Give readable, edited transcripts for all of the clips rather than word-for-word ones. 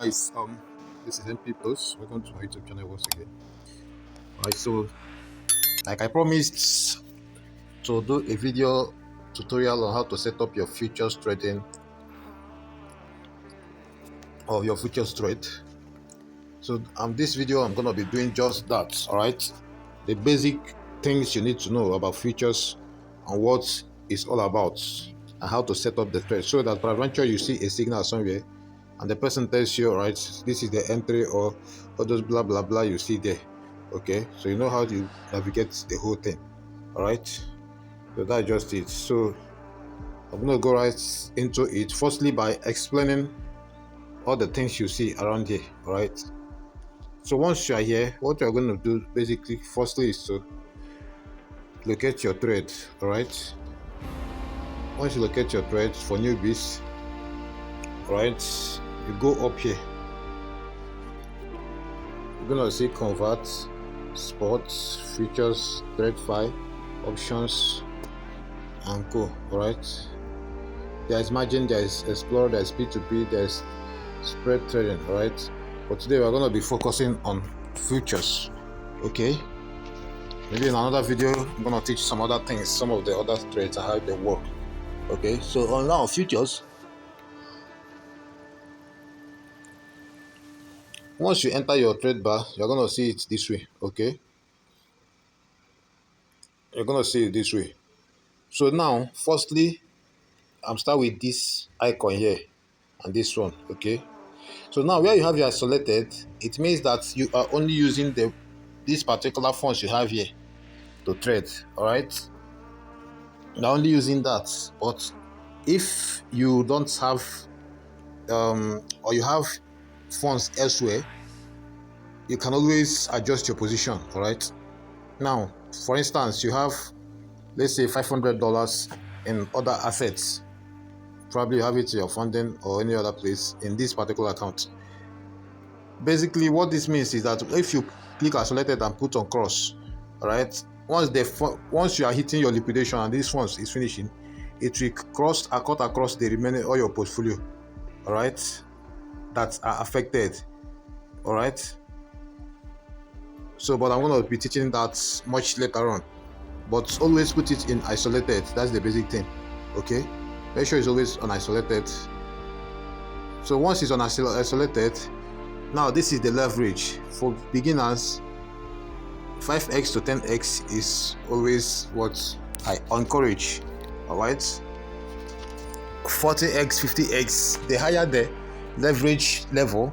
guys, this is MP Plus. Welcome to my YouTube channel once again. Alright, so like I promised to do a video tutorial on how to set up your futures trading or your futures trade. So this video I'm gonna be doing just that. Alright, the basic things you need to know about futures and what it's all about and how to set up the trade, so that peradventure you see a signal somewhere and the person tells you, all right, this is the entry, or all those blah blah blah you see there. Okay, so you know how to navigate the whole thing. All right, so that's just it. So I'm gonna go right into it, firstly by explaining all the things you see around here. All right, so once you are here, what you're going to do basically firstly is to locate your trade. All right, once you locate your trade for newbies, all right, you go up here, you're gonna see convert, sports, futures, trade file, options, and go. All right, there is margin, there is explorer, there is P2P, there is spread trading. All right, but today we're gonna be focusing on futures. Okay, maybe in another video I'm gonna teach some other things, some of the other trades and how they work. Okay, so on now futures, once you enter your trade bar, you're gonna see it this way. Okay, you're gonna see it this way. So now firstly, I'm start with this icon here and this one. Okay, so now where you have your selected, it means that you are only using this particular funds you have here to trade. All right, you're only using that. But if you don't have or you have funds elsewhere, you can always adjust your position. All right, now for instance, you have, let's say, $500 in other assets. Probably you have it in your funding or any other place in this particular account. Basically what this means is that if you click selected and put on cross, all right, once you are hitting your liquidation and this funds is finishing, it will cut across the remaining all your portfolio, all right, that are affected. All right, so but I'm going to be teaching that much later on, but always put it in isolated. That's the basic thing. Okay, make sure it's always on isolated. So once it's on isolated, now this is the leverage for beginners. 5x to 10x is always what I encourage. All right, 40x, 50x, the higher the leverage level,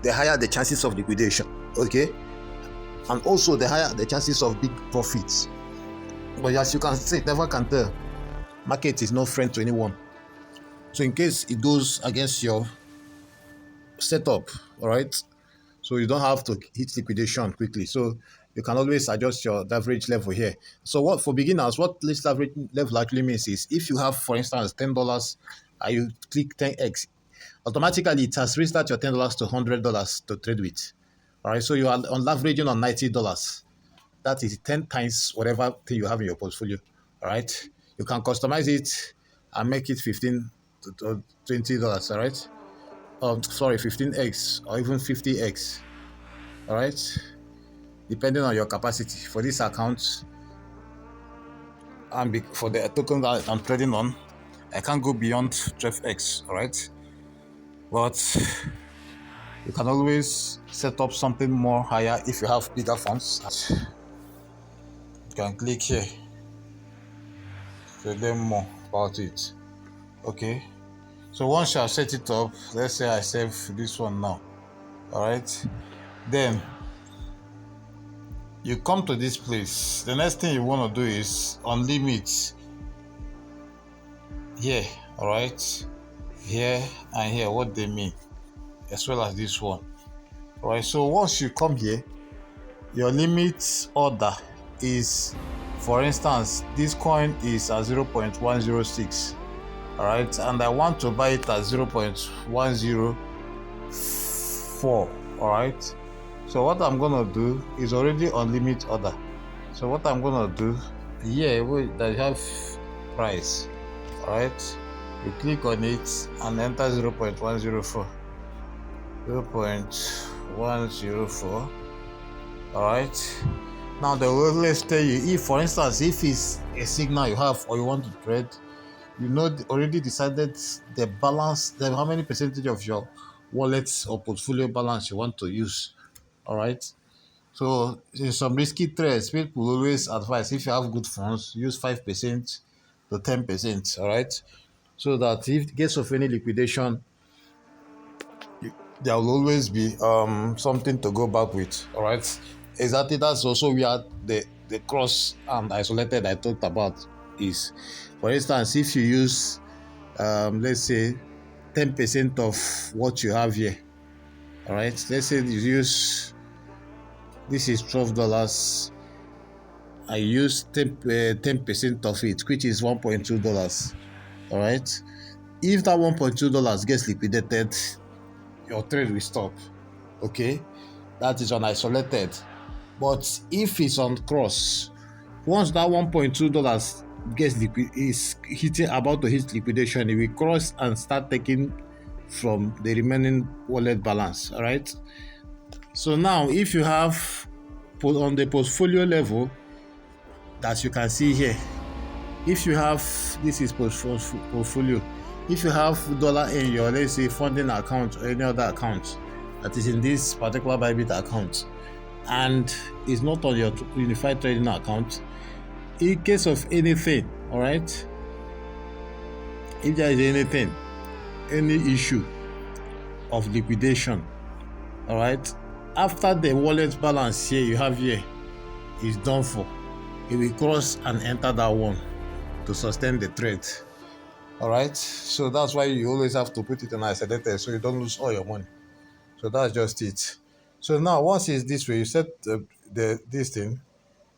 the higher the chances of liquidation. Okay, and also the higher the chances of big profits. But as you can see, never can tell. Market is no friend to anyone. So in case it goes against your setup, all right, so you don't have to hit liquidation quickly. So you can always adjust your leverage level here. So what for beginners, what this leverage level actually means is, if you have, for instance, $10 and you click 10x, automatically it has reset your $10 to $100 to trade with. All right, so you are on leveraging on $90. That is 10 times whatever thing you have in your portfolio. All right, you can customize it and make it $15 to $20. All right, sorry, 15x or even 50x. All right, depending on your capacity for this account. And for the token that I'm trading on, I can't go beyond 12x. All right, but you can always set up something more higher if you have bigger funds. You can click here to learn more about it. Okay, so once you have set it up, let's say I save this one now. All right, then you come to this place. The next thing you want to do is unlimit here. All right, here and here, what they mean, as well as this one. All right, so once you come here, your limit order is, for instance, this coin is at 0.106. all right, and I want to buy it at 0.104. all right, so what I'm gonna do is already on limit order. So what I'm gonna do here, that have price, all right, you click on it and enter 0.104. 0.104. All right. Now they will always tell you, if for instance, if it's a signal you have or you want to trade, you know already decided the balance, how many percentage of your wallets or portfolio balance you want to use. All right. So in some risky trades, people always advise, if you have good funds, use 5% to 10%. All right. So that if in case of any liquidation, there will always be something to go back with. All right. Exactly. That's also where the cross and isolated I talked about is. For instance, if you use let's say 10% of what you have here. All right. Let's say you use, this is $12. I use 10% of it, which is $1.2. All right. If that $1.2 gets liquidated, your trade will stop. Okay. That is on isolated. But if it's on cross, once that $1.2 gets is hitting, about to hit liquidation, it will cross and start taking from the remaining wallet balance. All right. So now, if you have on the portfolio level, that you can see here, if you have, this is portfolio, if you have dollar in your, let's say, funding account or any other account that is in this particular Bybit account, and is not on your unified trading account, in case of anything, all right, if there is anything, any issue of liquidation, all right, after the wallet balance here you have here is done for, it will cross and enter that one to sustain the trade. All right. So that's why you always have to put it in isolated so you don't lose all your money. So that's just it. So now once it's this way, you set this thing,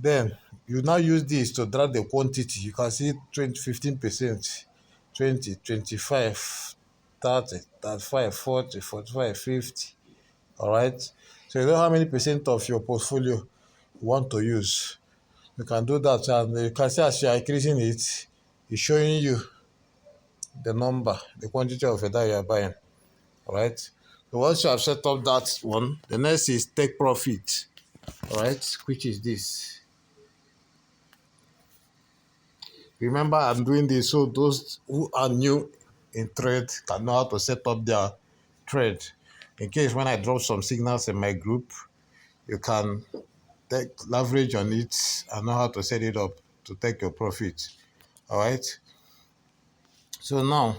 then you now use this to drag the quantity. You can see 15%, 20, 25, 30, 35, 40, 45, 50. All right. So you know how many percent of your portfolio you want to use. You can do that, and you can see as you are increasing it, it's showing you the number, the quantity of it that you are buying. All right. So once you have set up that one, the next is take profit. All right, which is this. Remember, I'm doing this so those who are new in trade can know how to set up their trade. In case when I drop some signals in my group, you can take leverage on it and know how to set it up to take your profit. All right. So now,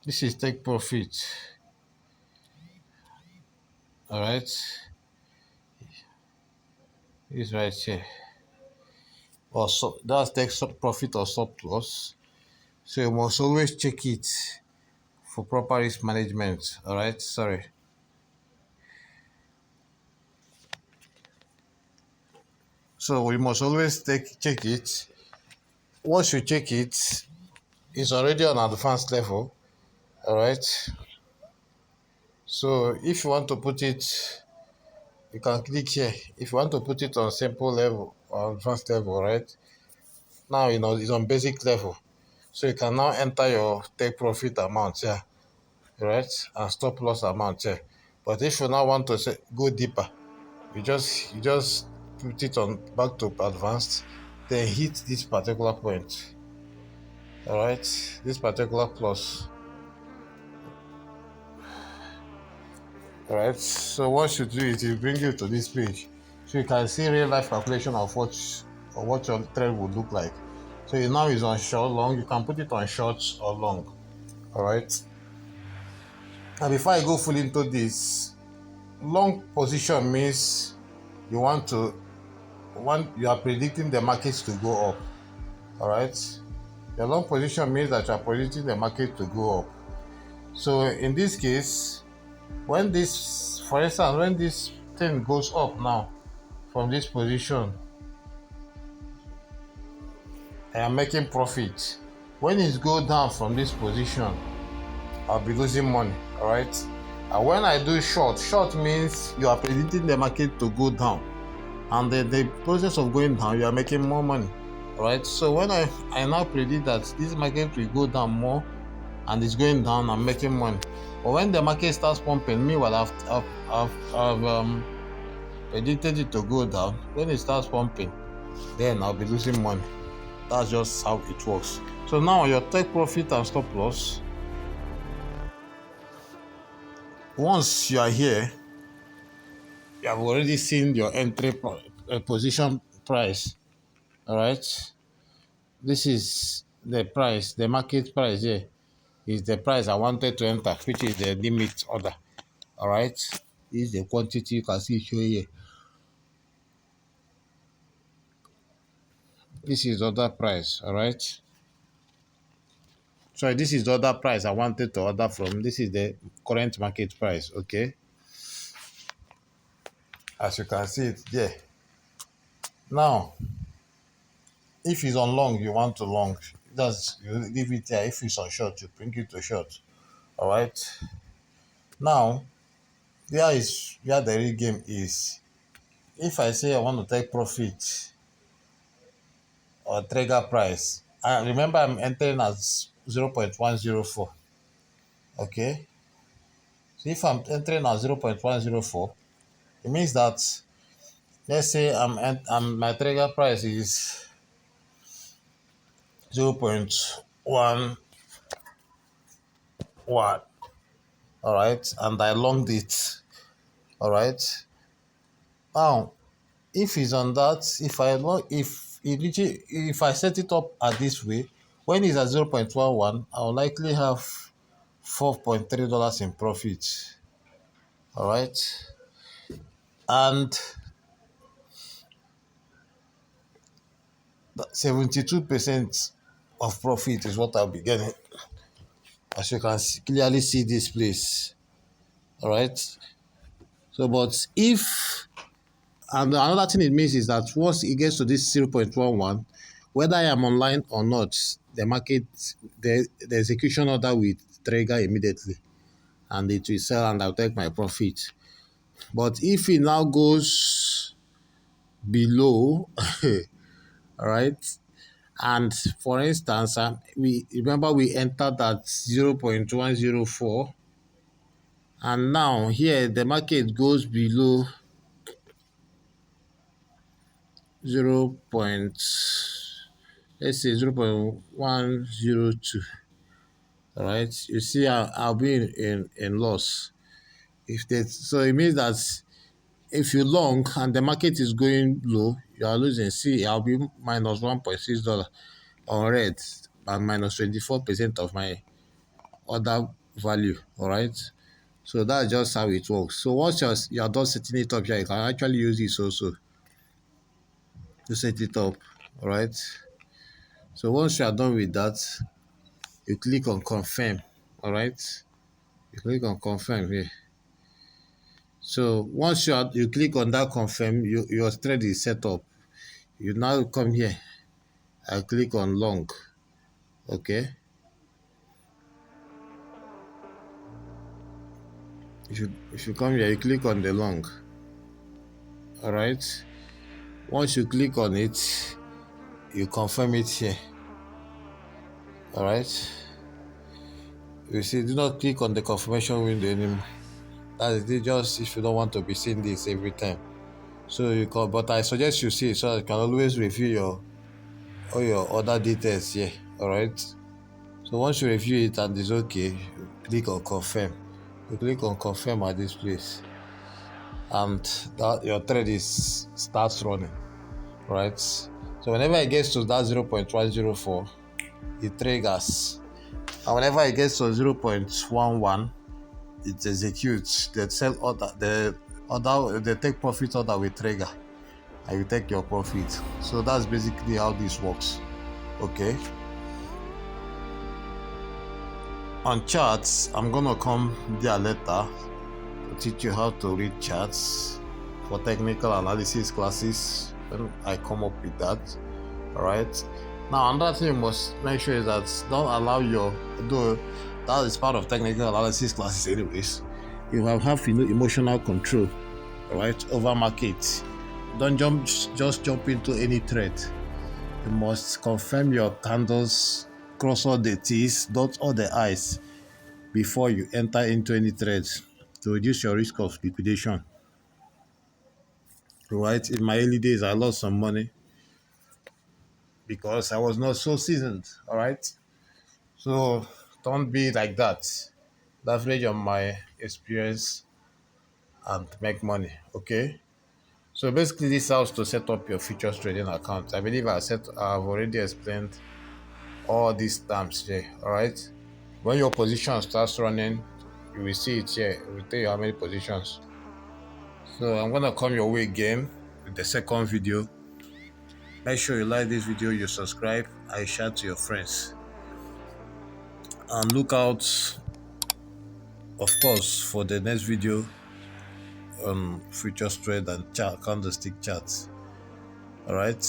this is take profit. All right. This right here. Or so that's take profit or surplus. So you must always check it for proper risk management. All right. Sorry. So we must always check it. Once you check it, it's already on advanced level. All right. So if you want to put it, you can click here. If you want to put it on simple level or advanced level, right? Now you know it's on basic level. So you can now enter your take profit amount here, right? And stop loss amount here. But if you now want to go deeper, you just put it on back to advanced, then hit this particular point. All right, this particular plus. All right, so what you do is it bring you to this page, so you can see real life calculation of what your trade would look like. So it now is on short, long. You can put it on short or long. All right. And before I go fully into this, long position means you are predicting the markets to go up. All right. Your long position means that you are predicting the market to go up. So in this case, when this, for instance, when this thing goes up now from this position, I am making profit. When it goes down from this position, I'll be losing money. All right. And when I do short means you are predicting the market to go down, and the process of going down, you are making more money. All right. So when I now predict that this market will go down more, and it's going down, I'm making money. But when the market starts pumping, meanwhile I've predicted it to go down. When it starts pumping, then I'll be losing money. That's just how it works. So now your take profit and stop loss. Once you are here, you have already seen your entry position price. All right. This is the price, the market price here is the price I wanted to enter, which is the limit order. All right. This is the quantity you can see show here. This is the order price. All right. So this is the order price I wanted to order from. This is the current market price. Okay. As you can see it there. Now, if it's on long, you want to long. That's you leave it there. If it's on short, you bring it to short. All right. Now, there is where the real game is. If I say I want to take profit or trigger price, I remember I'm entering as 0.104. Okay. So if I'm entering at 0.104, it means that let's say my trigger price is 0.11. All right, and I longed it. All right. Now, if it's on that, if I set it up at this way, when it's at 0.11, I'll likely have $4.3 in profit. All right, and 72% of profit is what I'll be getting. As you can clearly see this place. All right. So, but if and another thing it means is that once it gets to this 0.11, whether I am online or not, the market, the execution order will trigger immediately and it will sell and I'll take my profit. But if it now goes below, all right, and for instance, we entered at 0.104, and now here the market goes below 0. Let's say 0.102. All right, you see, I'll be in loss. So it means that if you long and the market is going low, you are losing. See, I'll be minus $1.6 on red and minus 24% of my other value. All right, so that's just how it works. So once you're done setting it up here, you can actually use this also to set it up. All right. So once you are done with that, you click on confirm. All right, you click on confirm here. So once you click on that confirm, your trade is set up. You now come here and click on long. Okay, if you come here, you click on the long. All right, once you click on it, you confirm it here. All right, you see, do not click on the confirmation window anymore. That is it, just if you don't want to be seeing this every time. So you can, but I suggest you see it so you can always review all your other details here. All right. So once you review it and it's okay, you click on confirm. You click on confirm at this place, and that your trade starts running. Right. So whenever it gets to that 0.104, it triggers, and whenever it gets to 0.11, it executes the sell order, the take profit order will trigger, and you take your profit. So that's basically how this works. Okay. On charts, I'm gonna come there later to teach you how to read charts for technical analysis classes when I come up with that. All right. Now another thing you must make sure is that don't allow though that is part of technical analysis classes anyways, you have emotional control, all right, over market. Don't just jump into any trade. You must confirm your candles cross all the T's, dot all the I's before you enter into any trades to reduce your risk of liquidation. Right? In my early days, I lost some money because I was not so seasoned. All right. So don't be like that. Leverage on my experience and make money. Okay. So basically, this helps to set up your futures trading account. I believe I've already explained all these terms here. All right. When your position starts running, you will see it here. It will tell you how many positions. So I'm gonna come your way again with the second video. Make sure you like this video, you subscribe, and share to your friends. And look out, of course, for the next video on futures trade and chart candlestick charts. All right.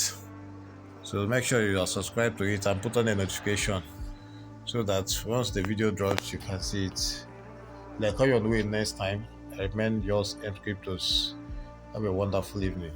So make sure you are subscribed to it and put on a notification so that once the video drops, you can see it. Like how you're doing next time. I recommend yours and cryptos. Have a wonderful evening.